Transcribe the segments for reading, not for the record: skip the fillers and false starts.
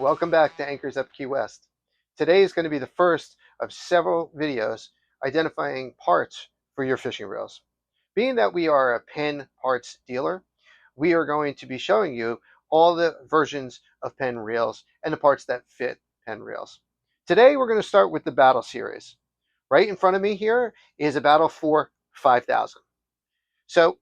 Welcome back to Anchors Up Key West. Today is going to be the first of several videos identifying parts for your fishing reels. Being that we are a Penn parts dealer, we are going to be showing you all the versions of Penn reels and the parts that fit Penn reels. Today we're going to start with the Battle series. Right in front of me here is a Battle 4 5000. So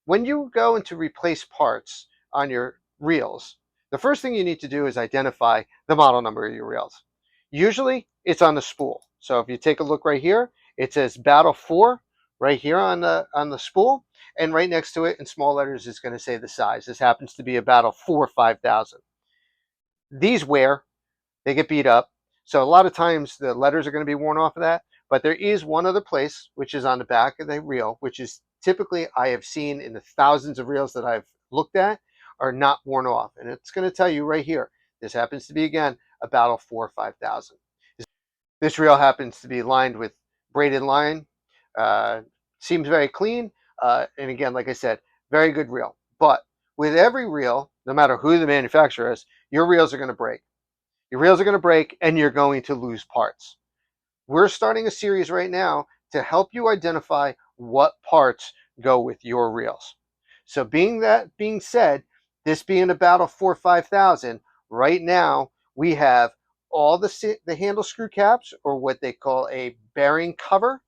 when you go into replace parts on your reels, the first thing you need to do is identify the model number of your reels. Usually it's on the spool. So if you take a look right here, it says Battle 4 right here on the spool, and right next to it in small letters is going to say the size. This happens to be a Battle 4 5000. These wear, they get beat up. So a lot of times the letters are going to be worn off of that, but there is one other place, which is on the back of the reel, which is typically I have seen in the thousands of reels that I've looked at are not worn off. And it's going to tell you right here, this happens to be, again, a Battle 4 5000. This reel happens to be lined with braided line. Seems very clean. And again, like I said, very good reel. But with every reel, no matter who the manufacturer is, your reels are going to break. Your reels are going to break and you're going to lose parts. We're starting a series right now to help you identify what parts go with your reels. So being said, this being a Battle 4 5000, right now we have all the handle screw caps, or what they call a bearing cover,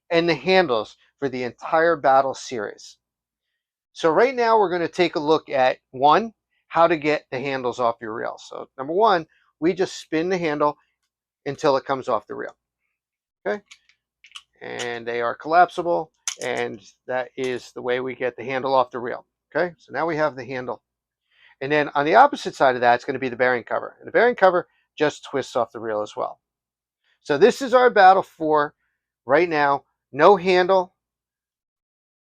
and the handles for the entire Battle series. So right now we're going to take a look at one, how to get the handles off your reel. So number one, we just spin the handle until it comes off the reel. Okay, and they are collapsible, and that is the way we get the handle off the reel. Okay, so now we have the handle, and then on the opposite side of that, it's going to be the bearing cover, and the bearing cover just twists off the reel as well. So this is our Battle 4 right now. No handle,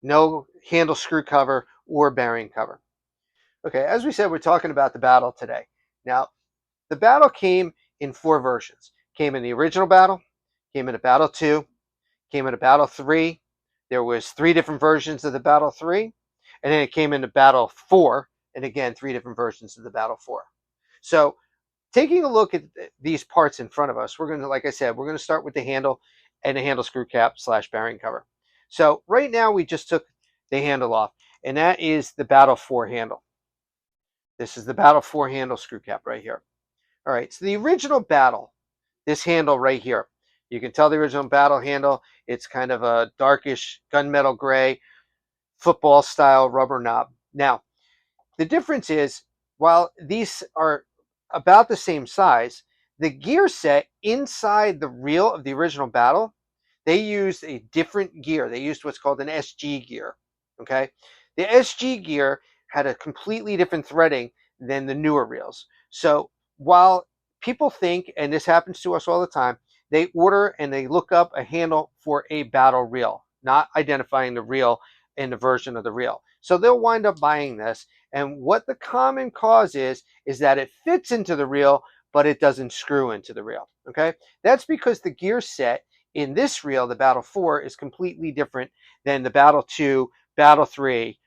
no handle screw cover or bearing cover. Okay, as we said, we're talking about the Battle today. Now, the Battle came in 4 versions. Came in the original Battle, came in a Battle 2, came in a Battle 3. There was 3 different versions of the Battle 3, and then it came into Battle 4, and again 3 different versions of the Battle 4. So taking a look at these parts in front of us, we're going to, like I said, we're going to start with the handle and the handle screw cap / bearing cover. So right now we just took the handle off, and that is the Battle 4 handle. This is the Battle 4 handle screw cap right here. All right, so the original Battle, this handle right here, you can tell the original Battle handle, it's kind of a darkish gunmetal gray, football style rubber knob. Now, the difference is, while these are about the same size, the gear set inside the reel of the original Battle, they used a different gear. They used what's called an SG gear. Okay, the SG gear had a completely different threading than the newer reels. So while people think, and this happens to us all the time, they order and they look up a handle for a Battle reel, not identifying the reel and the version of the reel. So they'll wind up buying this. And what the common cause is that it fits into the reel, but it doesn't screw into the reel. Okay, that's because the gear set in this reel, the Battle 4, is completely different than the Battle 2, Battle 3,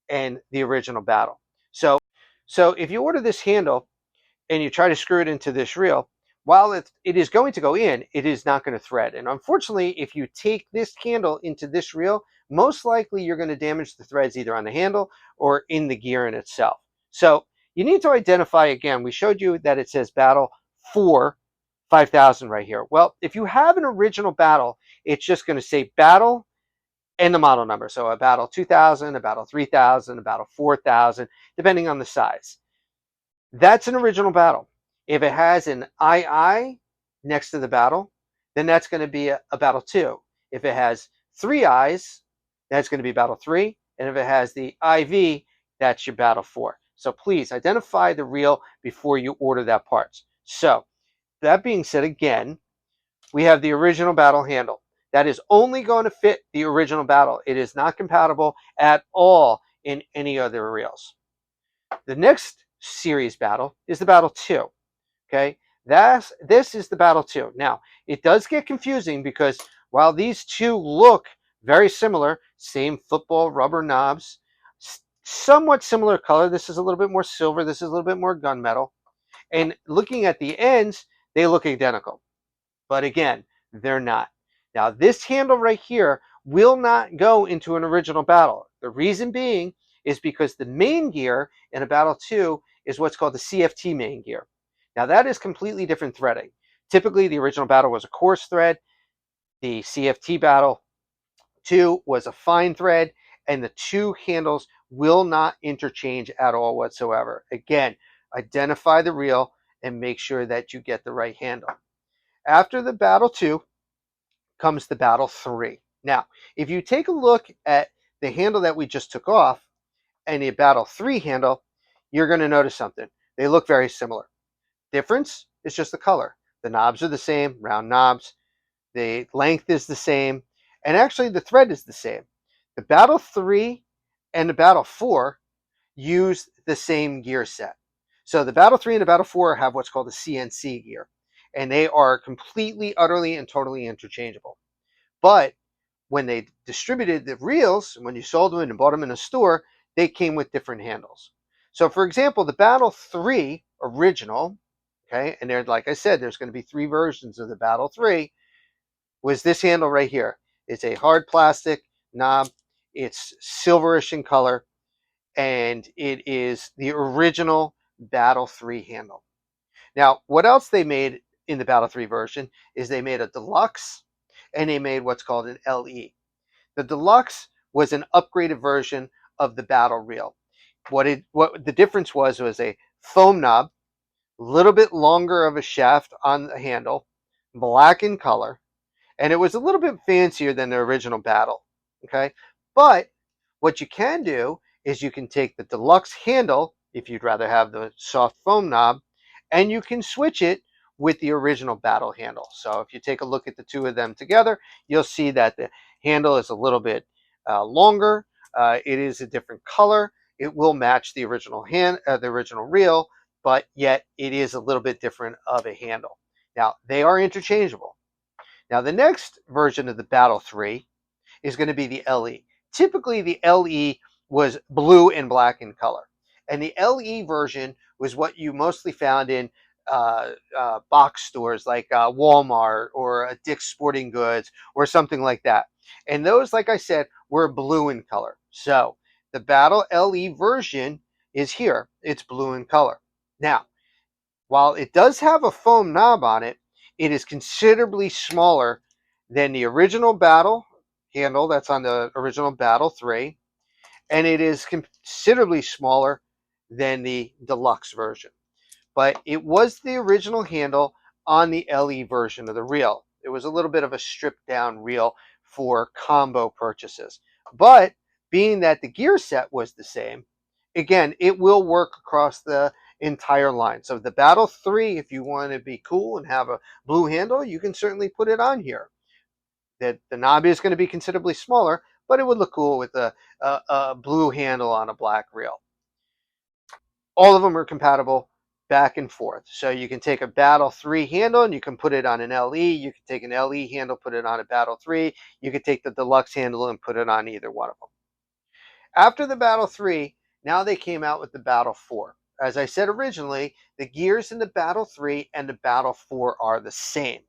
and the original Battle. So if you order this handle and you try to screw it into this reel, while it is going to go in, it is not going to thread. And unfortunately, if you take this handle into this reel, most likely you're going to damage the threads either on the handle or in the gear in itself. So you need to identify, again, we showed you that it says Battle 4 5000 right here. Well, if you have an original Battle, it's just going to say Battle and the model number. So a Battle 2000, a Battle 3000, a Battle 4000, depending on the size. That's an original Battle. If it has an II next to the Battle, then that's going to be a Battle 2. If it has 3 I's, that's going to be Battle 3. And if it has the IV, that's your Battle 4. So please identify the reel before you order that parts. So that being said, again, we have the original Battle handle. That is only going to fit the original Battle. It is not compatible at all in any other reels. The next series Battle is the Battle 2. Okay, this is the Battle 2. Now, it does get confusing because while these two look very similar, same football rubber knobs, somewhat similar color. This is a little bit more silver. This is a little bit more gunmetal. And looking at the ends, they look identical. But again, they're not. Now, this handle right here will not go into an original battle. The reason being is because the main gear in a Battle 2 is what's called the CFT main gear. Now, that is completely different threading. Typically, the original battle was a coarse thread. The CFT battle 2 was a fine thread, and the two handles will not interchange at all whatsoever. Again, identify the reel and make sure that you get the right handle. After the Battle 2 comes the Battle 3. Now, if you take a look at the handle that we just took off and the Battle 3 handle, you're going to notice something. They look very similar. Difference is just the color. The knobs are the same, round knobs. The length is the same. And actually, the thread is the same. The Battle 3 and the Battle 4 use the same gear set. So the Battle 3 and the Battle 4 have what's called a CNC gear. And they are completely, utterly, and totally interchangeable. But when they distributed the reels, when you sold them and bought them in a store, they came with different handles. So, for example, the Battle 3 original, okay, and there, like I said, there's going to be three versions of the Battle 3, was this handle right here. It's a hard plastic knob. It's silverish in color, and it is the original Battle 3 handle. Now, what else they made in the Battle 3 version is they made a deluxe and they made what's called an LE. The deluxe was an upgraded version of the battle reel. What the difference was a foam knob, a little bit longer of a shaft on the handle, black in color, and it was a little bit fancier than the original battle. Okay, but what you can do is you can take the deluxe handle if you'd rather have the soft foam knob, and you can switch it with the original battle handle. So if you take a look at the two of them together, you'll see that the handle is a little bit longer. It is a different color. It will match the original the original reel, but yet it is a little bit different of a handle. Now they are interchangeable. Now the next version of the Battle 3 is going to be the LE. Typically, the LE was blue and black in color. And the LE version was what you mostly found in box stores like Walmart or Dick's Sporting Goods or something like that. And those, like I said, were blue in color. So the Battle LE version is here. It's blue in color. Now, while it does have a foam knob on it, it is considerably smaller than the original Battle handle that's on the original Battle 3, and it is considerably smaller than the deluxe version. But it was the original handle on the LE version of the reel. It was a little bit of a stripped down reel for combo purchases. But being that the gear set was the same, again, it will work across the entire line. So the Battle 3, if you want to be cool and have a blue handle, you can certainly put it on here. That the knob is going to be considerably smaller, but it would look cool with a blue handle on a black reel. All of them are compatible back and forth. So you can take a Battle 3 handle and you can put it on an LE. You can take an LE handle, put it on a Battle 3. You can take the deluxe handle and put it on either one of them. After the Battle 3, now they came out with the Battle 4. As I said originally, the gears in the Battle 3 and the Battle 4 are the same.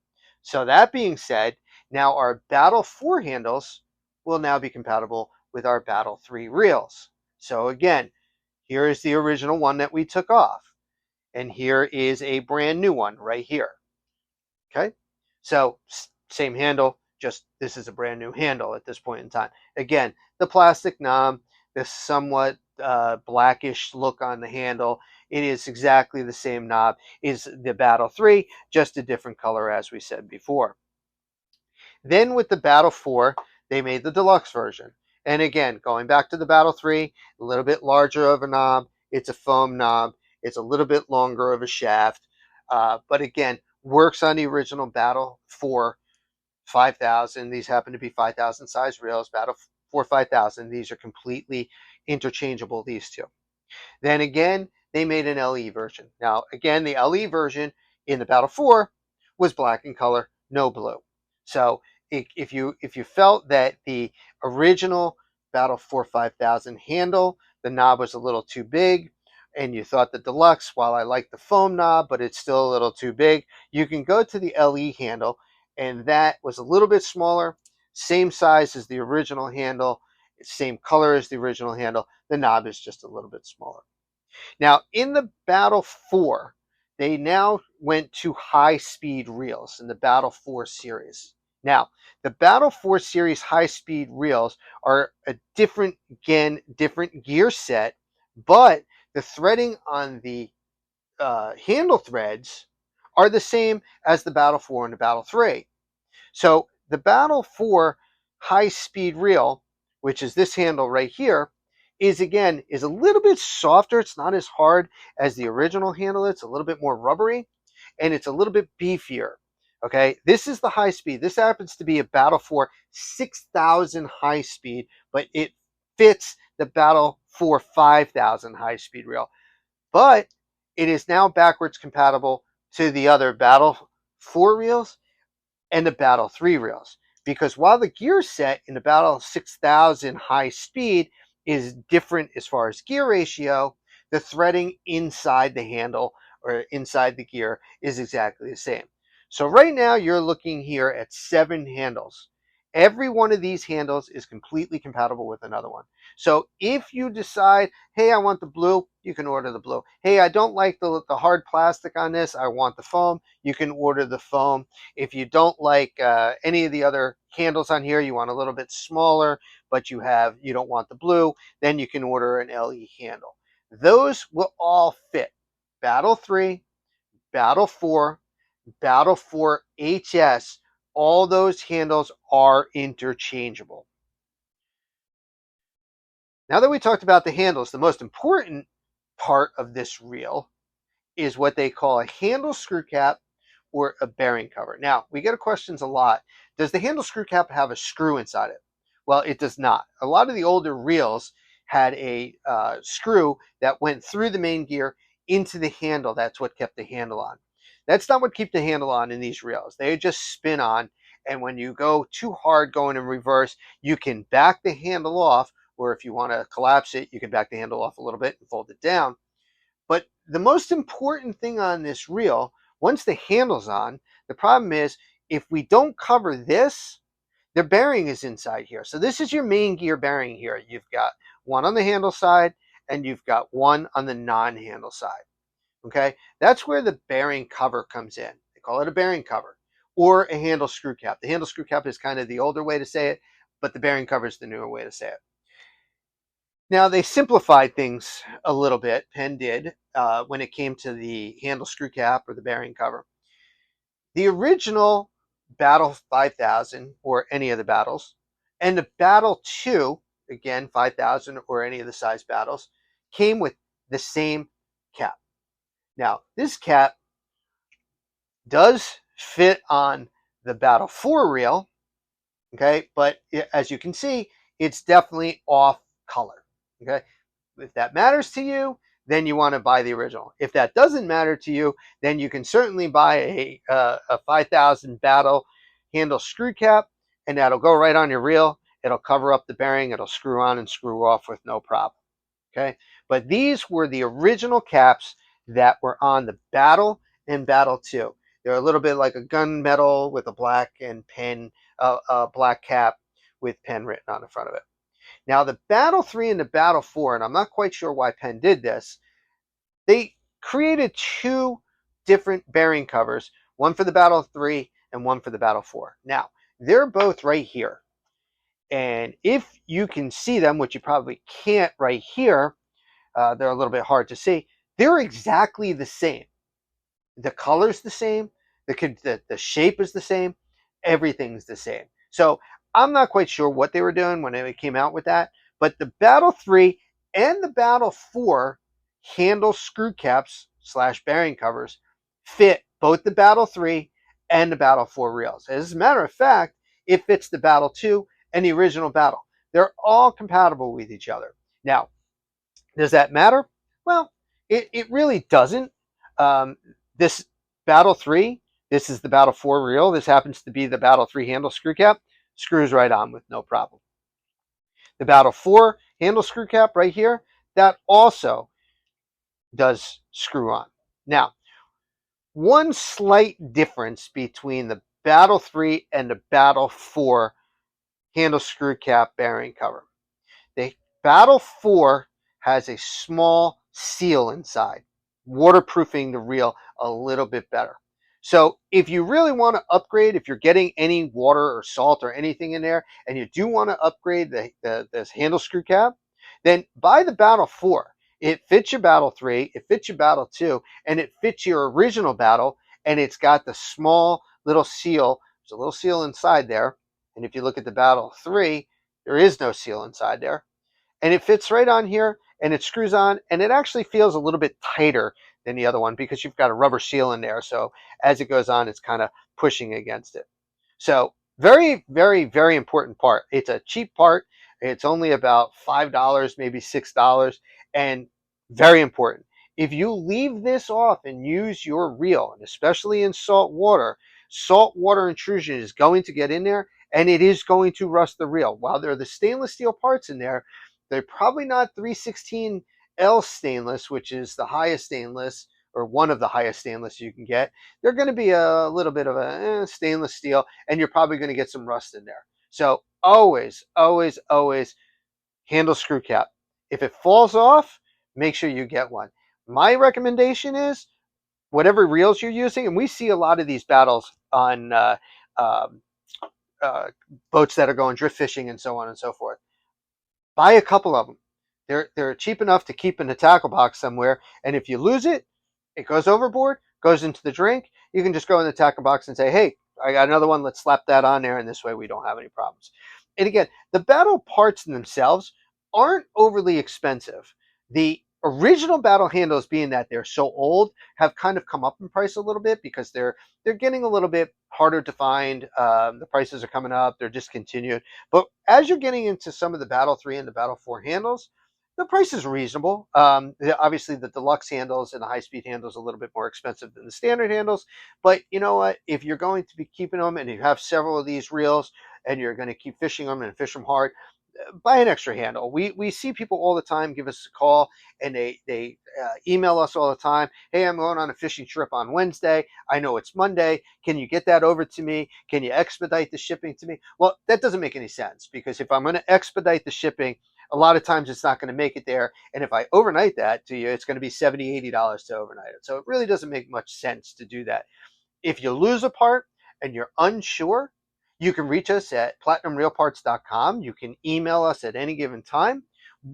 So that being said, now our Battle 4 handles will now be compatible with our Battle 3 reels. So again, here is the original one that we took off. And here is a brand new one right here. Okay, so same handle, just this is a brand new handle at this point in time. Again, the plastic knob, the somewhat blackish look on the handle, it is exactly the same knob is the Battle 3, just a different color as we said before. Then with the Battle 4, they made the deluxe version. And again, going back to the Battle 3, a little bit larger of a knob. It's a foam knob. It's a little bit longer of a shaft. But again, works on the original Battle 4 5000. These happen to be 5000 size reels. Battle 4 5000. These are completely interchangeable, these two. Then again, they made an LE version. Now, again, the LE version in the Battle 4 was black in color, no blue. So if you felt that the original Battle 4 5000 handle, the knob was a little too big, and you thought the deluxe, while I like the foam knob, but it's still a little too big, you can go to the LE handle, and that was a little bit smaller, same size as the original handle, same color as the original handle. The knob is just a little bit smaller. Now, in the Battle 4, they now went to high speed reels in the Battle 4 series. Now, the Battle 4 series high speed reels are a different, again, different gear set, but the threading on the handle threads are the same as the Battle 4 and the Battle 3. So the Battle 4 high speed reel, which is this handle right here, is a little bit softer. It's not as hard as the original handle. It's a little bit more rubbery, and it's a little bit beefier. Okay, this is the high speed. This happens to be a Battle 4 6000 high speed, but it fits the Battle 4 5000 high speed reel. But it is now backwards compatible to the other Battle 4 reels and the Battle 3 reels. Because while the gear set in the Battle 6000 high speed is different as far as gear ratio, the threading inside the handle or inside the gear is exactly the same. So right now you're looking here at 7 handles. Every one of these handles is completely compatible with another one. So if you decide, hey, I want the blue, you can order the blue. Hey, I don't like the hard plastic on this, I want the foam, you can order the foam. If you don't like any of the other handles on here, you want a little bit smaller, but you don't want the blue, then you can order an LE handle. Those will all fit. Battle 3, Battle 4, Battle 4 HS, all those handles are interchangeable. Now that we talked about the handles, the most important part of this reel is what they call a handle screw cap or a bearing cover. Now, we get questions a lot. Does the handle screw cap have a screw inside it? Well, it does not. A lot of the older reels had a screw that went through the main gear into the handle. That's what kept the handle on. That's not what keeps the handle on in these reels. They just spin on, and when you go too hard going in reverse, you can back the handle off, or if you want to collapse it, you can back the handle off a little bit and fold it down. But the most important thing on this reel, once the handle's on, the problem is if we don't cover this, the bearing is inside here. So this is your main gear bearing here. You've got one on the handle side and you've got one on the non-handle side. Okay, that's where the bearing cover comes in. They call it a bearing cover or a handle screw cap. The handle screw cap is kind of the older way to say it, but the bearing cover is the newer way to say it. Now, they simplified things a little bit, Penn did, when it came to the handle screw cap or the bearing cover. The original Battle 5000 or any of the battles, and the Battle 2, again, 5000 or any of the size battles, came with the same cap. Now, this cap does fit on the Battle 4 reel, okay, but as you can see, it's definitely off color, okay? If that matters to you, then you want to buy the original. If that doesn't matter to you, then you can certainly buy a 5000 Battle handle screw cap, and that'll go right on your reel. It'll cover up the bearing. It'll screw on and screw off with no problem. Okay, but these were the original caps that were on the Battle and Battle 2. They're a little bit like a gunmetal with a black and Penn, black cap with Penn written on the front of it. Now, the Battle 3 and the Battle 4, and I'm not quite sure why Penn did this, they created 2 different bearing covers, one for the Battle 3 and one for the Battle 4. Now, they're both right here. And if you can see them, which you probably can't right here, they're a little bit hard to see, they're exactly the same. The color's the same, the shape is the same, everything's the same. So I'm not quite sure what they were doing when they came out with that, but the Battle 3 and the Battle 4 handle screw caps slash bearing covers fit both the Battle 3 and the Battle 4 reels. As a matter of fact, it fits the Battle 2 and the original Battle. They're all compatible with each other. Now, does that matter? Well, it really doesn't. This Battle 3, this is the Battle 4 reel. This happens to be the Battle 3 handle screw cap. Screws right on with no problem. The Battle 4 handle screw cap right here, that also does screw on. Now, one slight difference between the Battle 3 and the Battle 4 handle screw cap bearing cover. The Battle 4 has a small seal inside, waterproofing the reel a little bit better. So if you really want to upgrade, if you're getting any water or salt or anything in there, and you do want to upgrade this handle screw cap, then buy the Battle 4. It fits your Battle 3, it fits your Battle 2, and it fits your original Battle, and it's got the small little seal. There's a little seal inside there. And if you look at the Battle 3, there is no seal inside there. And it fits right on here, and it screws on, and it actually feels a little bit tighter than the other one because you've got a rubber seal in there. So as it goes on, it's kind of pushing against it. So very, very, very important part. It's a cheap part. It's only about $5, maybe $6, and very important. If you leave this off and use your reel, and especially in salt water intrusion is going to get in there, and it is going to rust the reel. While there are the stainless steel parts in there, they're probably not 316L stainless, which is the highest stainless or one of the highest stainless you can get. They're going to be a little bit of a stainless steel, and you're probably going to get some rust in there. So always, always, always handle screw cap. If it falls off, make sure you get one. My recommendation is whatever reels you're using, and we see a lot of these battles on um, uh, boats that are going drift fishing and so on and so forth. Buy a couple of them. They're cheap enough to keep in the tackle box somewhere, and if you lose it, it goes overboard, goes into the drink. You can just go in the tackle box and say, "Hey, I got another one. Let's slap that on there," and this way we don't have any problems. And again, the battle parts themselves aren't overly expensive. The original battle handles, being that they're so old, have kind of come up in price a little bit because they're getting a little bit harder to find. The prices are coming up; they're discontinued. But as you're getting into some of the Battle 3 and the Battle 4 handles, the price is reasonable. Obviously, the deluxe handles and the high speed handles are a little bit more expensive than the standard handles. But you know what? If you're going to be keeping them and you have several of these reels and you're going to keep fishing them and fish them hard, buy an extra handle. We see people all the time give us a call, and they email us all the time. Hey, I'm going on a fishing trip on Wednesday. I know it's Monday. Can you get that over to me? Can you expedite the shipping to me? Well, that doesn't make any sense, because if I'm going to expedite the shipping, a lot of times it's not going to make it there. And if I overnight that to you, it's going to be $70, $80 to overnight it. So it really doesn't make much sense to do that. If you lose a part and you're unsure, you can reach us at platinumreelparts.com. You can email us at any given time.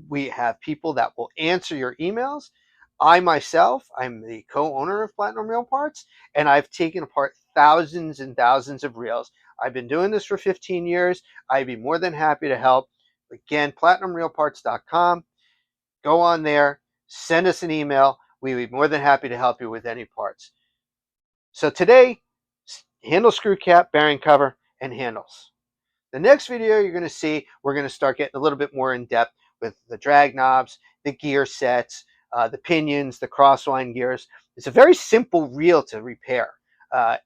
We have people that will answer your emails. I myself, I'm the co-owner of Platinum Reel Parts, and I've taken apart thousands and thousands of reels. I've been doing this for 15 years. I'd be more than happy to help. Again, platinumreelparts.com. Go on there, send us an email. We'd be more than happy to help you with any parts. So today, handle screw cap, bearing cover, and handles. The next video you're going to see, we're going to start getting a little bit more in depth with the drag knobs, the gear sets, the pinions, the crosswind gears. It's a very simple reel to repair.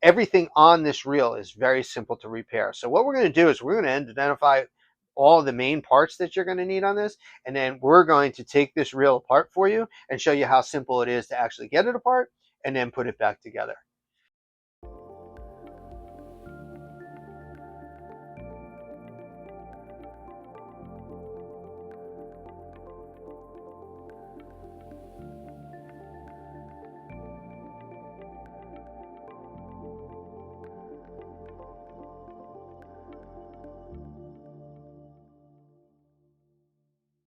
Everything on this reel is very simple to repair. So what we're going to do is we're going to identify all the main parts that you're going to need on this, and then we're going to take this reel apart for you and show you how simple it is to actually get it apart and then put it back together.